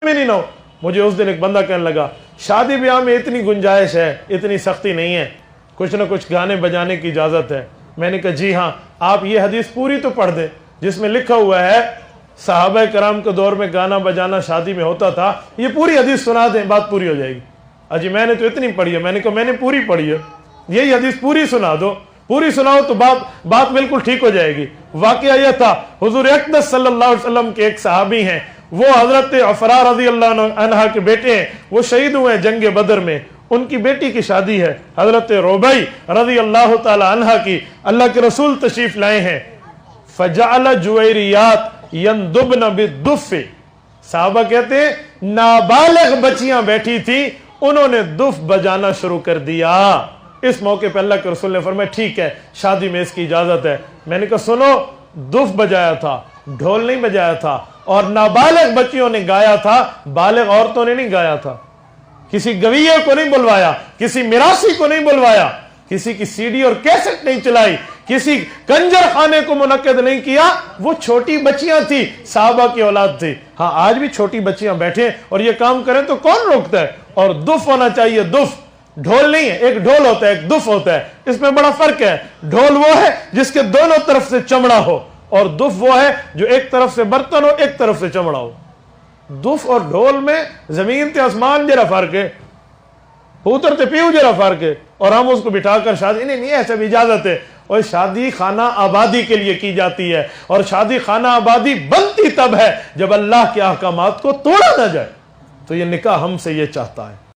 में नहीं ना हो। मुझे उस दिन एक बंदा कहने लगा, शादी ब्याह में इतनी गुंजाइश है, इतनी सख्ती नहीं है, कुछ ना कुछ गाने बजाने की इजाज़त है। मैंने कहा जी हाँ, आप ये हदीस पूरी तो पढ़ दें जिसमें लिखा हुआ है सहाबा कराम के दौर में गाना बजाना शादी में होता था, ये पूरी हदीस सुना दें, बात पूरी हो जाएगी। अजी मैंने तो इतनी पढ़ी है। मैंने कहा मैंने पूरी पढ़ी है, यही हदीस पूरी सुना दो, पूरी सुनाओ तो बात बिल्कुल ठीक हो जाएगी। वाकया यह था, हुजूर अक़दस सल्लल्लाहु अलैहि वसल्लम के एक सहाबी हैं, वो हजरत अफरा रज़ी अल्लाह अन्हा के बेटे हैं, वो शहीद हुए हैं जंग बदर में। उनकी बेटी की शादी है हजरत रुबई रज़ी अल्लाह ताला अन्हा की। अल्लाह के रसूल तशरीफ लाए हैं। फजअल जुवैरियात यंदुबन बिद्दुफ़, साहबा कहते हैं नाबालिग बच्चियां बैठी थी, उन्होंने दुफ बजाना शुरू कर दिया। इस मौके पर अल्लाह के रसूल ने फरमाया ठीक है, शादी में इसकी इजाजत है। मैंने कहा सुनो, दुफ बजाया था, ढोल नहीं बजाया था, और नाबालिग बच्चियों ने गाया था, बालिग औरतों ने नहीं गाया था। किसी गविये को नहीं बुलवाया, किसी मिरासी को नहीं बुलवाया, किसी की सीडी और कैसेट नहीं चलाई, किसी कंजर खाने को मुनक्कद नहीं किया। वो छोटी बच्चियां थी, साहबा की औलाद थी। हाँ, आज भी छोटी बच्चियां बैठे और ये काम करें तो कौन रोकता है। और दुफ होना चाहिए, दुफ, ढोल नहीं है। एक ढोल होता है, एक दुफ होता है, इसमें बड़ा फर्क है। ढोल वो है जिसके दोनों तरफ से चमड़ा हो, और दुफ वो है जो एक तरफ से बर्तन हो, एक तरफ से चमड़ा हो। दुफ और ढोल में जमीन ते आसमान जरा फर्क है, पुत्र ते पीऊ जरा फर्क है। और हम उसको बिठाकर शादी नहीं, ऐसा भी इजाजत है। और शादी खाना आबादी के लिए की जाती है, और शादी खाना आबादी बनती तब है जब अल्लाह के अहकामात को तोड़ा ना जाए। तो ये निकाह हमसे ये चाहता है।